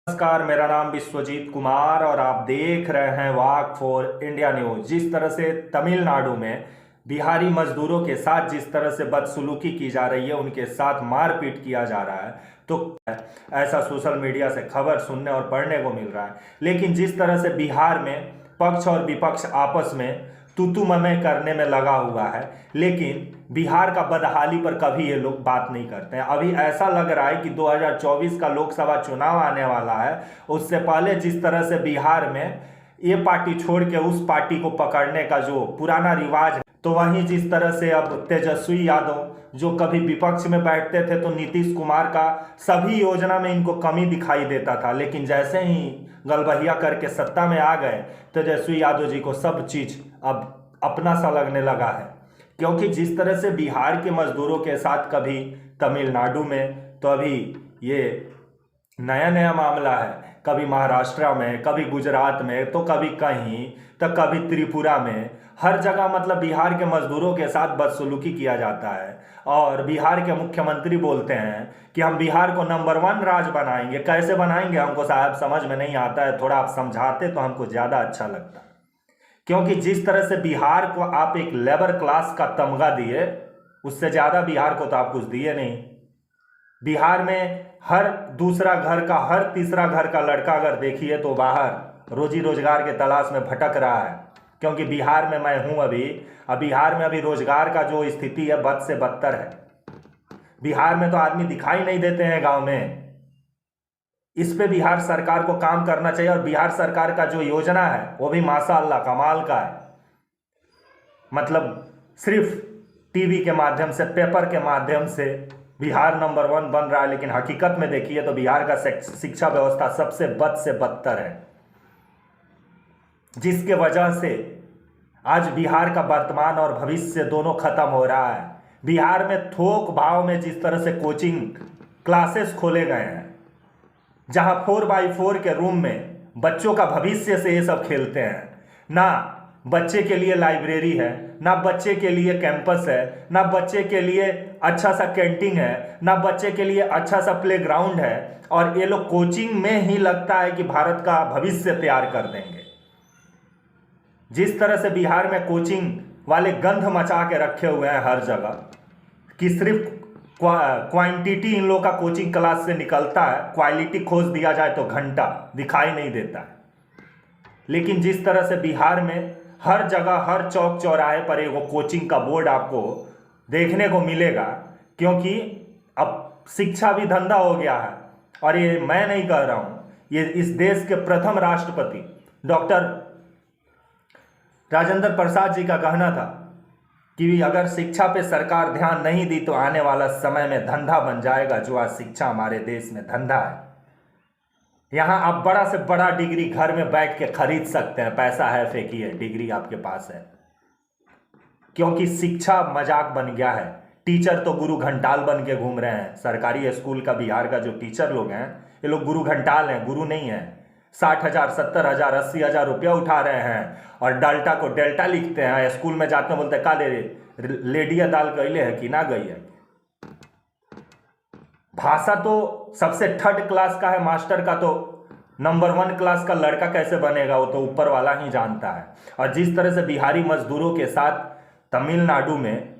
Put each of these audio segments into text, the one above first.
नमस्कार, मेरा नाम विश्वजीत कुमार और आप देख रहे हैं वाक फॉर इंडिया न्यूज। जिस तरह से तमिलनाडु में बिहारी मजदूरों के साथ जिस तरह से बदसलूकी की जा रही है, उनके साथ मारपीट किया जा रहा है, तो ऐसा सोशल मीडिया से खबर सुनने और पढ़ने को मिल रहा है। लेकिन जिस तरह से बिहार में पक्ष और विपक्ष आपस में तू तू मैं करने में लगा हुआ है, लेकिन बिहार का बदहाली पर कभी ये लोग बात नहीं करते हैं। अभी ऐसा लग रहा है कि 2024 का लोकसभा चुनाव आने वाला है, उससे पहले जिस तरह से बिहार में ये पार्टी छोड़ के उस पार्टी को पकड़ने का जो पुराना रिवाज है, तो वहीं जिस तरह से अब तेजस्वी यादव जो कभी विपक्ष में बैठते थे तो नीतीश कुमार का सभी योजना में इनको कमी दिखाई देता था, लेकिन जैसे ही गलबहिया करके सत्ता में आ गए तेजस्वी यादव जी को सब चीज अब अपना सा लगने लगा है। क्योंकि जिस तरह से बिहार के मजदूरों के साथ कभी तमिलनाडु में, तो अभी ये नया नया मामला है, कभी महाराष्ट्र में, कभी गुजरात में, तो कभी कहीं, तो कभी त्रिपुरा में, हर जगह मतलब बिहार के मजदूरों के साथ बदसलूकी किया जाता है। और बिहार के मुख्यमंत्री बोलते हैं कि हम बिहार को नंबर 1 राज्य बनाएंगे। कैसे बनाएंगे हमको साहब समझ में नहीं आता है, थोड़ा आप समझाते तो हमको ज़्यादा अच्छा लगता। क्योंकि जिस तरह से बिहार को आप एक लेबर क्लास का तमगा दिए, उससे ज़्यादा बिहार को तो आप कुछ दिए नहीं। बिहार में हर दूसरा घर का, हर तीसरा घर का लड़का अगर देखिए तो बाहर रोजी रोजगार के तलाश में भटक रहा है। क्योंकि बिहार में मैं हूं अभी, अब बिहार में अभी रोजगार का जो स्थिति है बद से बदतर है। बिहार में तो आदमी दिखाई नहीं देते हैं गांव में। इस पे बिहार सरकार को काम करना चाहिए। और बिहार सरकार का जो योजना है वो भी माशाअल्लाह कमाल का है। मतलब सिर्फ टीवी के माध्यम से, पेपर के माध्यम से बिहार नंबर 1 बन रहा है, लेकिन हकीकत में देखिए तो बिहार का शिक्षा व्यवस्था सबसे बद से बदतर है, जिसके वजह से आज बिहार का वर्तमान और भविष्य दोनों खत्म हो रहा है। बिहार में थोक भाव में जिस तरह से कोचिंग क्लासेस खोले गए हैं, जहां 4x4 के रूम में बच्चों का भविष्य से ये सब खेलते हैं। ना बच्चे के लिए लाइब्रेरी है, ना बच्चे के लिए कैंपस है, ना बच्चे के लिए अच्छा सा कैंटीन है, ना बच्चे के लिए अच्छा सा प्लेग्राउंड है। और ये लोग कोचिंग में ही लगता है कि भारत का भविष्य तैयार कर देंगे। जिस तरह से बिहार में कोचिंग वाले गंध मचा के रखे हुए हैं हर जगह, कि सिर्फ क्वांटिटी इन लोगों का कोचिंग क्लास से निकलता है, क्वालिटी खोज दिया जाए तो घंटा दिखाई नहीं देता है। लेकिन जिस तरह से बिहार में हर जगह, हर चौक चौराहे पर एक कोचिंग का बोर्ड आपको देखने को मिलेगा, क्योंकि अब शिक्षा भी धंधा हो गया है। और ये मैं नहीं कह रहा हूं, ये इस देश के प्रथम राष्ट्रपति डॉक्टर राजेंद्र प्रसाद जी का कहना था कि अगर शिक्षा पे सरकार ध्यान नहीं दी तो आने वाला समय में धंधा बन जाएगा, जो आज शिक्षा हमारे देश में धंधा है। यहाँ आप बड़ा से बड़ा डिग्री घर में बैठ के खरीद सकते हैं, पैसा है फेंकिए, डिग्री आपके पास है। क्योंकि शिक्षा मजाक बन गया है। टीचर तो गुरु घंटाल बन के घूम रहे हैं। सरकारी स्कूल का बिहार का जो टीचर लोग हैं, ये लोग गुरु घंटाल हैं, गुरु नहीं है। 60,000, 70,000, 80,000 रुपया उठा रहे हैं और डेल्टा को डेल्टा लिखते हैं। स्कूल में जाते हैं, बोलते हैं का लेडिया दाल गईले है कि ना गई है। भाषा तो सबसे 3rd क्लास का है, मास्टर का तो नंबर 1 क्लास का लड़का कैसे बनेगा वो तो ऊपर वाला ही जानता है। और जिस तरह से बिहारी मजदूरों के साथ तमिलनाडु में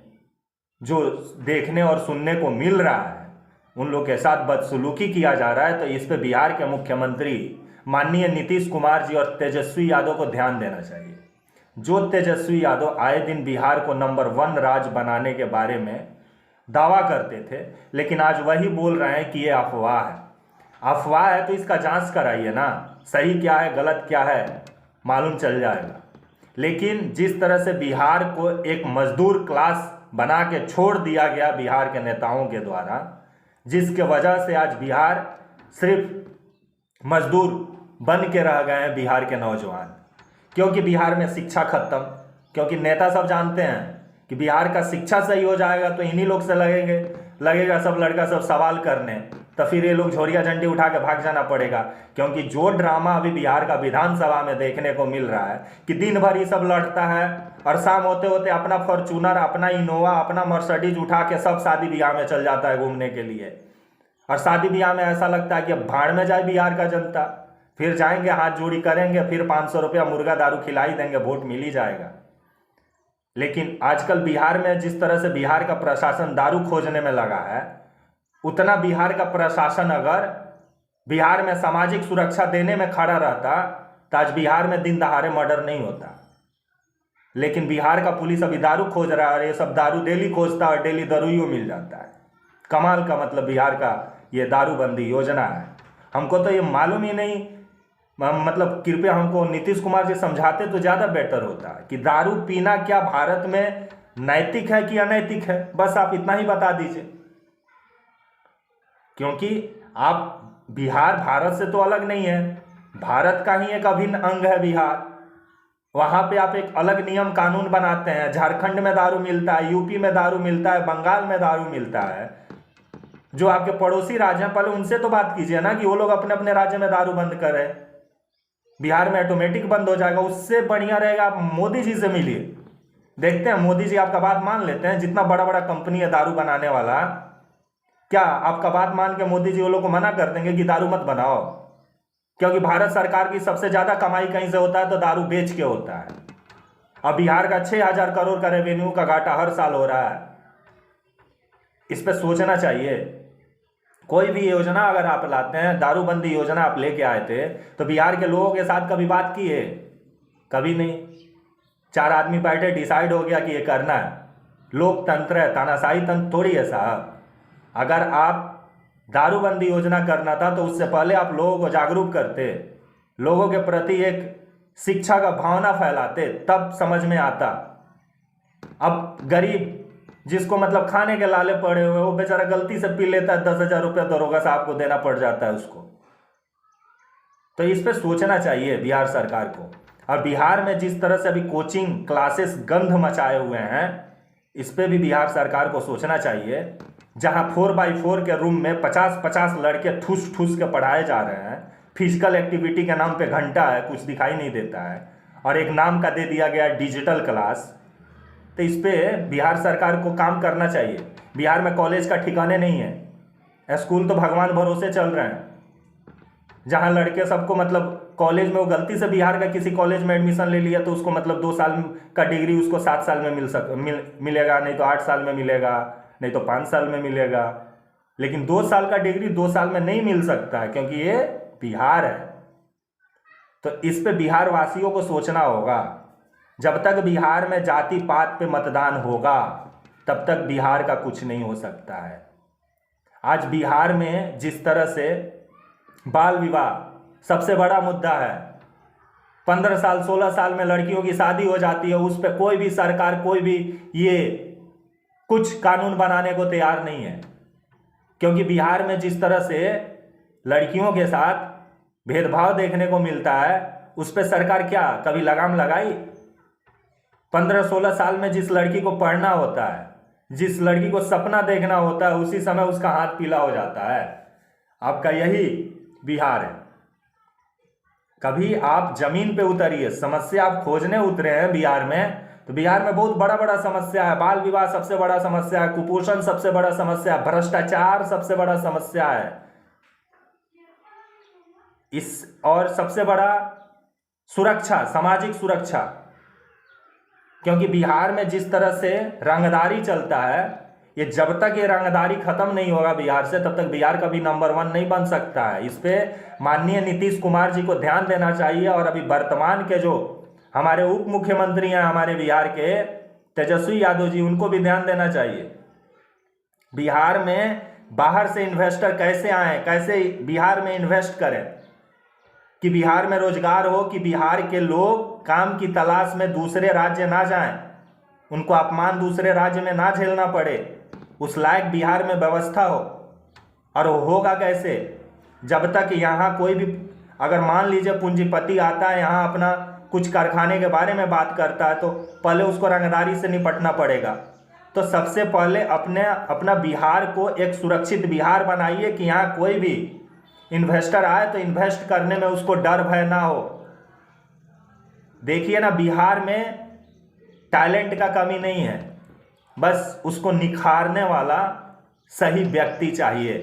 जो देखने और सुनने को मिल रहा है, उन लोग के साथ बदसलूकी किया जा रहा है, तो इस पे बिहार के मुख्यमंत्री माननीय नीतीश कुमार जी और तेजस्वी यादव को ध्यान देना चाहिए। जो तेजस्वी यादव आए दिन बिहार को नंबर 1 राज्य बनाने के बारे में दावा करते थे, लेकिन आज वही बोल रहे हैं कि ये अफवाह है। अफवाह है तो इसका जांच कराइए ना, सही क्या है गलत क्या है मालूम चल जाएगा। लेकिन जिस तरह से बिहार को एक मजदूर क्लास बना के छोड़ दिया गया बिहार के नेताओं के द्वारा, जिसके वजह से आज बिहार सिर्फ मजदूर बन के रह गए हैं बिहार के नौजवान। क्योंकि बिहार में शिक्षा खत्म, क्योंकि नेता सब जानते हैं कि बिहार का शिक्षा सही हो जाएगा तो इन्हीं लोग से लगेगा सब लड़का सब सवाल करने, तो फिर ये लोग झोरिया झंडी उठा के भाग जाना पड़ेगा। क्योंकि जो ड्रामा अभी बिहार का विधानसभा में देखने को मिल रहा है कि दिन भर ये सब लड़ता है और शाम होते होते अपना फॉर्चूनर, अपना इनोवा, अपना मर्सिडीज उठा के सब शादी ब्याह में चल जाता है घूमने के लिए। और शादी ब्याह में ऐसा लगता है कि अब भाड़ में जाए बिहार का जनता, फिर जाएंगे हाथ जोड़ी करेंगे, फिर 500 रुपया मुर्गा दारू खिला ही देंगे, वोट मिल ही जाएगा। लेकिन आजकल बिहार में जिस तरह से बिहार का प्रशासन दारू खोजने में लगा है, उतना बिहार का प्रशासन अगर बिहार में सामाजिक सुरक्षा देने में खड़ा रहता तो आज बिहार में दिन दहाड़े मर्डर नहीं होता। लेकिन बिहार का पुलिस अभी दारू खोज रहा है और ये सब दारू डेली खोजता है और डेली दारूइयो मिल जाता है। कमाल का मतलब बिहार का ये दारूबंदी योजना है। हमको तो ये मालूम ही नहीं, मतलब कृपया हमको नीतीश कुमार जी समझाते तो ज़्यादा बेटर होता कि दारू पीना क्या भारत में नैतिक है कि अनैतिक है, बस आप इतना ही बता दीजिए। क्योंकि आप बिहार भारत से तो अलग नहीं है, भारत का ही एक अभिन्न अंग है बिहार। वहाँ पे आप एक अलग नियम कानून बनाते हैं। झारखंड में दारू मिलता है, यूपी में दारू मिलता है, बंगाल में दारू मिलता है। जो आपके पड़ोसी राज्य हैं पहले उनसे तो बात कीजिए ना कि वो लोग अपने अपने राज्य में दारू बंद करें। बिहार में ऑटोमेटिक बंद हो जाएगा, उससे बढ़िया रहेगा आप मोदी जी से मिलिए। देखते हैं मोदी जी आपका बात मान लेते हैं। जितना बड़ा बड़ा कंपनी है दारू बनाने वाला, क्या आपका बात मान के मोदी जी वो लोग को मना कर देंगे कि दारू मत बनाओ? क्योंकि भारत सरकार की सबसे ज़्यादा कमाई कहीं से होता है तो दारू बेच के होता है। अब बिहार का 6,000 करोड़ का रेवेन्यू का घाटा हर साल हो रहा है। इस पर सोचना चाहिए। कोई भी योजना अगर आप लाते हैं, दारूबंदी योजना आप लेके आए थे तो बिहार के लोगों के साथ कभी बात की है? कभी नहीं। 4 आदमी बैठे, डिसाइड हो गया कि ये करना है। लोकतंत्र है, तानाशाही तंत्र थोड़ी है साहब। अगर आप दारूबंदी योजना करना था तो उससे पहले आप लोगों को जागरूक करते, लोगों के प्रति एक शिक्षा का भावना फैलाते, तब समझ में आता। अब गरीब जिसको मतलब खाने के लाले पड़े हुए, वो बेचारा गलती से पी लेता है, 10,000 रुपया दरोगा साहब को देना पड़ जाता है उसको। तो इस पे सोचना चाहिए बिहार सरकार को। और बिहार में जिस तरह से अभी कोचिंग क्लासेस गंध मचाए हुए हैं, इस पे भी बिहार सरकार को सोचना चाहिए। जहां 4x4 के रूम में 50-50 लड़के ठूस ठूस के पढ़ाए जा रहे हैं, फिजिकल एक्टिविटी के नाम पे घंटा है, कुछ दिखाई नहीं देता है, और एक नाम का दे दिया गया डिजिटल क्लास। तो इस पे बिहार सरकार को काम करना चाहिए। बिहार में कॉलेज का ठिकाने नहीं है, स्कूल तो भगवान भरोसे चल रहे हैं। जहां लड़के सबको मतलब कॉलेज में, वो गलती से बिहार का किसी कॉलेज में एडमिशन ले लिया तो उसको मतलब 2 साल का डिग्री उसको 7 साल में मिलेगा, नहीं तो 8 साल में मिलेगा, नहीं तो 5 साल में मिलेगा। लेकिन 2 साल का डिग्री 2 साल में नहीं मिल सकता है, क्योंकि ये बिहार है। तो इस पे बिहार वासियों को सोचना होगा। जब तक बिहार में जाति पात पे मतदान होगा तब तक बिहार का कुछ नहीं हो सकता है। आज बिहार में जिस तरह से बाल विवाह सबसे बड़ा मुद्दा है, 15 साल 16 साल में लड़कियों की शादी हो जाती है, उस पर कोई भी सरकार, कोई भी ये कुछ कानून बनाने को तैयार नहीं है। क्योंकि बिहार में जिस तरह से लड़कियों के साथ भेदभाव देखने को मिलता है, उस पर सरकार क्या कभी लगाम लगाई? 15-16 साल में जिस लड़की को पढ़ना होता है, जिस लड़की को सपना देखना होता है, उसी समय उसका हाथ पीला हो जाता है। आपका यही बिहार है। कभी आप जमीन पे उतरिए, समस्या आप खोजने उतरे हैं बिहार में, तो बिहार में बहुत बड़ा बड़ा समस्या है। बाल विवाह सबसे बड़ा समस्या है, कुपोषण सबसे बड़ा समस्या है, भ्रष्टाचार सबसे बड़ा समस्या है, और सबसे बड़ा सुरक्षा, सामाजिक सुरक्षा। क्योंकि बिहार में जिस तरह से रंगदारी चलता है, ये जब तक ये रंगदारी खत्म नहीं होगा बिहार से, तब तक बिहार कभी नंबर 1 नहीं बन सकता है। इस पे माननीय नीतीश कुमार जी को ध्यान देना चाहिए। और अभी वर्तमान के जो हमारे उप मुख्यमंत्री हैं हमारे बिहार के, तेजस्वी यादव जी, उनको भी ध्यान देना चाहिए। बिहार में बाहर से इन्वेस्टर कैसे आए, कैसे बिहार में इन्वेस्ट करें, कि बिहार में रोजगार हो, कि बिहार के लोग काम की तलाश में दूसरे राज्य ना जाएं, उनको अपमान दूसरे राज्य में ना झेलना पड़े, उस लायक बिहार में व्यवस्था हो। और वो होगा कैसे? जब तक यहाँ कोई भी, अगर मान लीजिए पूंजीपति आता है यहाँ अपना कुछ कारखाने के बारे में बात करता है, तो पहले उसको रंगदारी से निपटना पड़ेगा। तो सबसे पहले अपना बिहार को एक सुरक्षित बिहार बनाइए कि यहाँ कोई भी इन्वेस्टर आए तो इन्वेस्ट करने में उसको डर भय ना हो। देखिए ना, बिहार में टैलेंट का कमी नहीं है, बस उसको निखारने वाला सही व्यक्ति चाहिए।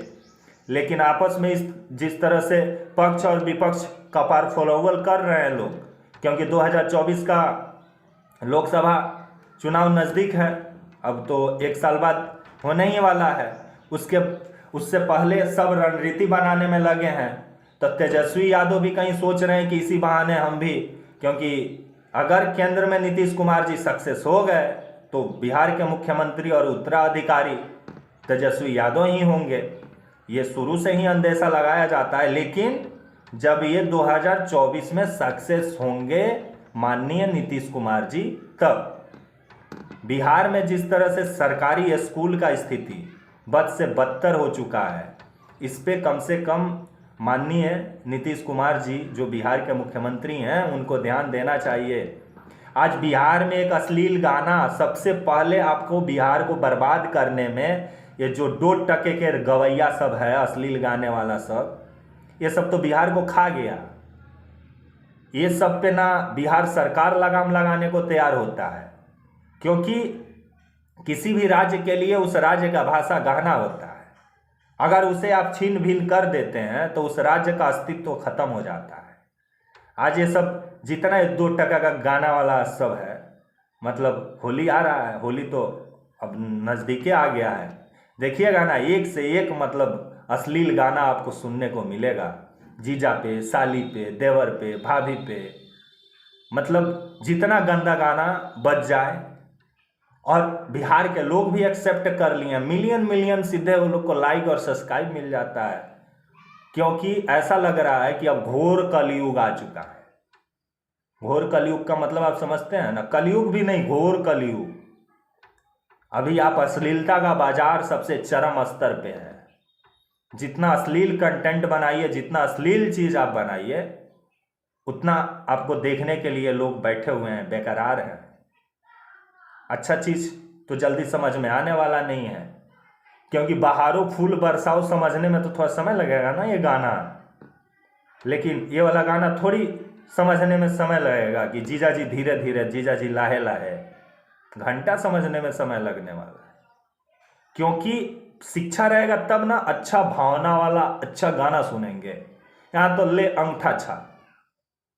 लेकिन आपस में जिस तरह से पक्ष और विपक्ष कपार फॉलोवर कर रहे हैं लोग, क्योंकि 2024 का लोकसभा चुनाव नज़दीक है, अब तो 1 साल बाद होने ही वाला है। उससे पहले सब रणनीति बनाने में लगे हैं। तो तेजस्वी यादव भी कहीं सोच रहे हैं कि इसी बहाने हम भी, क्योंकि अगर केंद्र में नीतीश कुमार जी सक्सेस हो गए तो बिहार के मुख्यमंत्री और उत्तराधिकारी तेजस्वी यादव ही होंगे। ये शुरू से ही अंदेशा लगाया जाता है। लेकिन जब ये 2024 में सक्सेस होंगे माननीय नीतीश कुमार जी, तब बिहार में जिस तरह से सरकारी स्कूल का स्थिति बद से बदतर हो चुका है, इस पे कम से कम माननीय नीतीश कुमार जी जो बिहार के मुख्यमंत्री हैं उनको ध्यान देना चाहिए। आज बिहार में एक अश्लील गाना, सबसे पहले आपको बिहार को बर्बाद करने में ये जो 2% के गवैया सब है, अश्लील गाने वाला सब, ये सब तो बिहार को खा गया। ये सब पे ना बिहार सरकार लगाम लगाने को तैयार होता है, क्योंकि किसी भी राज्य के लिए उस राज्य का भाषा गहना होता है। अगर उसे आप छीन भीन कर देते हैं तो उस राज्य का अस्तित्व खत्म हो जाता है। आज ये सब जितना 2% का गाना वाला सब है, मतलब होली आ रहा है, होली तो अब नज़दीके आ गया है, देखिएगा ना एक से एक मतलब अश्लील गाना आपको सुनने को मिलेगा। जीजा पे, साली पे, देवर पे, भाभी पे, मतलब जितना गंदा गाना बज जाए। और बिहार के लोग भी एक्सेप्ट कर लिए, मिलियन सीधे वो लोग को लाइक और सब्सक्राइब मिल जाता है, क्योंकि ऐसा लग रहा है कि अब घोर कलयुग आ चुका है। घोर कलयुग का मतलब आप समझते हैं ना, कलयुग भी नहीं, घोर कलयुग। अभी आप अश्लीलता का बाजार सबसे चरम स्तर पे है। जितना अश्लील कंटेंट बनाइए, जितना अश्लील चीज आप बनाइए, उतना आपको देखने के लिए लोग बैठे हुए हैं, बेकरार हैं। अच्छा चीज तो जल्दी समझ में आने वाला नहीं है, क्योंकि बहारो फूल बरसाओ समझने में तो थोड़ा समय लगेगा ना ये गाना, लेकिन ये वाला गाना थोड़ी समझने में समय लगेगा कि जीजा जी धीरे धीरे, जीजा जी लाहे लाहे, घंटा समझने में समय लगने वाला है। क्योंकि शिक्षा रहेगा तब ना अच्छा भावना वाला अच्छा गाना सुनेंगे। यहाँ तो ले अंगूठा छाप,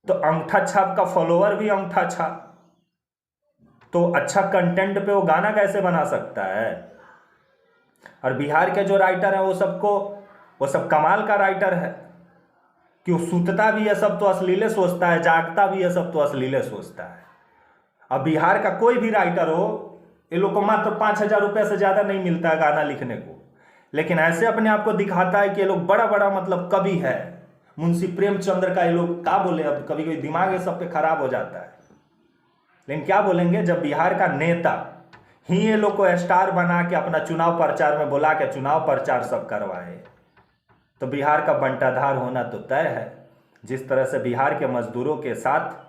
तो अंगूठा छाप का फॉलोअर भी अंगूठा छाप, तो अच्छा कंटेंट पे वो गाना कैसे बना सकता है। और बिहार के जो राइटर हैं वो सब कमाल का राइटर है कि वो सूतता भी है सब तो अश्लीले सोचता है, जागता भी है सब तो अश्लीले सोचता है। अब बिहार का कोई भी राइटर हो, ये लोग को मात्र 5,000 रुपये से ज़्यादा नहीं मिलता है गाना लिखने को, लेकिन ऐसे अपने आप को दिखाता है कि ये लोग बड़ा बड़ा मतलब कवि है। मुंशी प्रेमचंद्र का ये लोग क्या बोले, अब कभी कभी दिमाग ये सब पे खराब हो जाता है, लेकिन क्या बोलेंगे जब बिहार का नेता ही ये लोग को स्टार बना के अपना चुनाव प्रचार में बुला के चुनाव प्रचार सब करवाए, तो बिहार का बंटाधार होना तो तय है। जिस तरह से बिहार के मजदूरों के साथ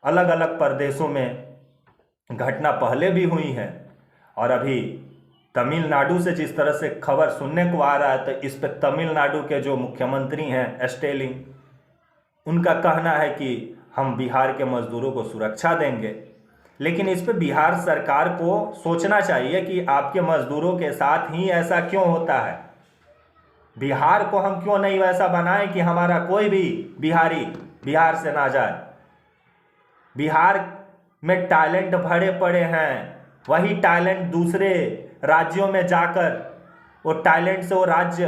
अलग अलग प्रदेशों में घटना पहले भी हुई है, और अभी तमिलनाडु से जिस तरह से खबर सुनने को आ रहा है, तो इस पर तमिलनाडु के जो मुख्यमंत्री हैं स्टेलिंग, उनका कहना है कि हम बिहार के मजदूरों को सुरक्षा देंगे। लेकिन इस पे बिहार सरकार को सोचना चाहिए कि आपके मजदूरों के साथ ही ऐसा क्यों होता है। बिहार को हम क्यों नहीं वैसा बनाएं कि हमारा कोई भी बिहारी बिहार से ना जाए। बिहार में टैलेंट भरे पड़े हैं, वही टैलेंट दूसरे राज्यों में जाकर वो टैलेंट से वो राज्य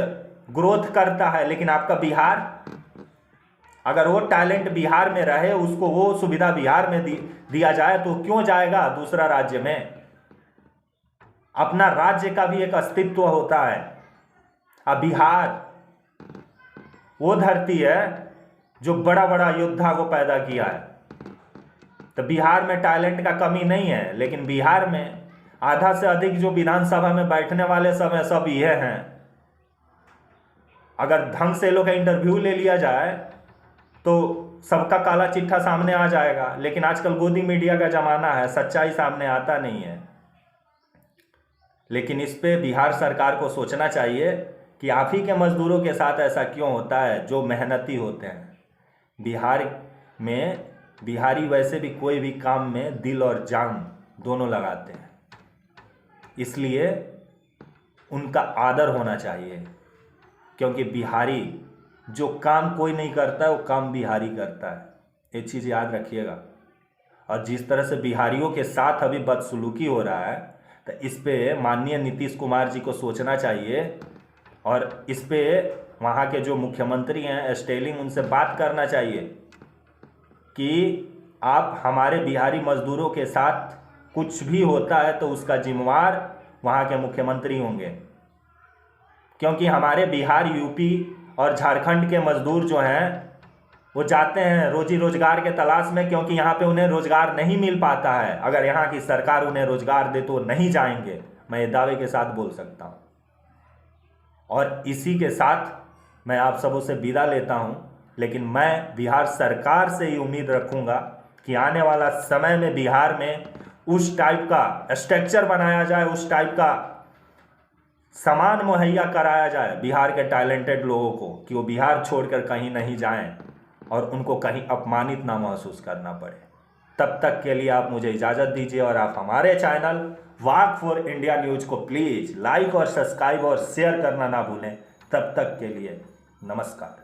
ग्रोथ करता है। लेकिन आपका बिहार, अगर वो टैलेंट बिहार में रहे, उसको वो सुविधा बिहार में दिया जाए, तो क्यों जाएगा दूसरा राज्य में। अपना राज्य का भी एक अस्तित्व होता है। अब बिहार वो धरती है जो बड़ा बड़ा योद्धा को पैदा किया है, तो बिहार में टैलेंट का कमी नहीं है। लेकिन बिहार में आधा से अधिक जो विधानसभा में बैठने वाले सब हैं, सब ये हैं। अगर ढंग से लोग का इंटरव्यू ले लिया जाए तो सबका काला चिट्ठा सामने आ जाएगा। लेकिन आजकल गोदी मीडिया का जमाना है, सच्चाई सामने आता नहीं है। लेकिन इस पे बिहार सरकार को सोचना चाहिए कि आप ही के मजदूरों के साथ ऐसा क्यों होता है जो मेहनती होते हैं। बिहार में बिहारी वैसे भी कोई भी काम में दिल और जान दोनों लगाते हैं, इसलिए उनका आदर होना चाहिए। क्योंकि बिहारी जो काम कोई नहीं करता है वो काम बिहारी करता है, ये चीज़ याद रखिएगा। और जिस तरह से बिहारियों के साथ अभी बदसलूकी हो रहा है, तो इस पे माननीय नीतीश कुमार जी को सोचना चाहिए और इस पे वहाँ के जो मुख्यमंत्री हैं स्टेलिंग, उनसे बात करना चाहिए कि आप हमारे बिहारी मजदूरों के साथ कुछ भी होता है तो उसका जिम्मेवार वहाँ के मुख्यमंत्री होंगे। क्योंकि हमारे बिहार, यूपी और झारखंड के मजदूर जो हैं वो जाते हैं रोजी रोजगार के तलाश में, क्योंकि यहाँ पे उन्हें रोजगार नहीं मिल पाता है। अगर यहाँ की सरकार उन्हें रोजगार दे तो नहीं जाएंगे, मैं ये दावे के साथ बोल सकता हूँ। और इसी के साथ मैं आप सबों से विदा लेता हूँ, लेकिन मैं बिहार सरकार से ही उम्मीद रखूँगा कि आने वाला समय में बिहार में उस टाइप का स्ट्रक्चर बनाया जाए, उस टाइप का सामान मुहैया कराया जाए बिहार के टैलेंटेड लोगों को कि वो बिहार छोड़कर कहीं नहीं जाएं और उनको कहीं अपमानित ना महसूस करना पड़े। तब तक के लिए आप मुझे इजाज़त दीजिए और आप हमारे channel walk for India news को प्लीज़ लाइक और सब्सक्राइब और शेयर करना ना भूलें। तब तक के लिए नमस्कार।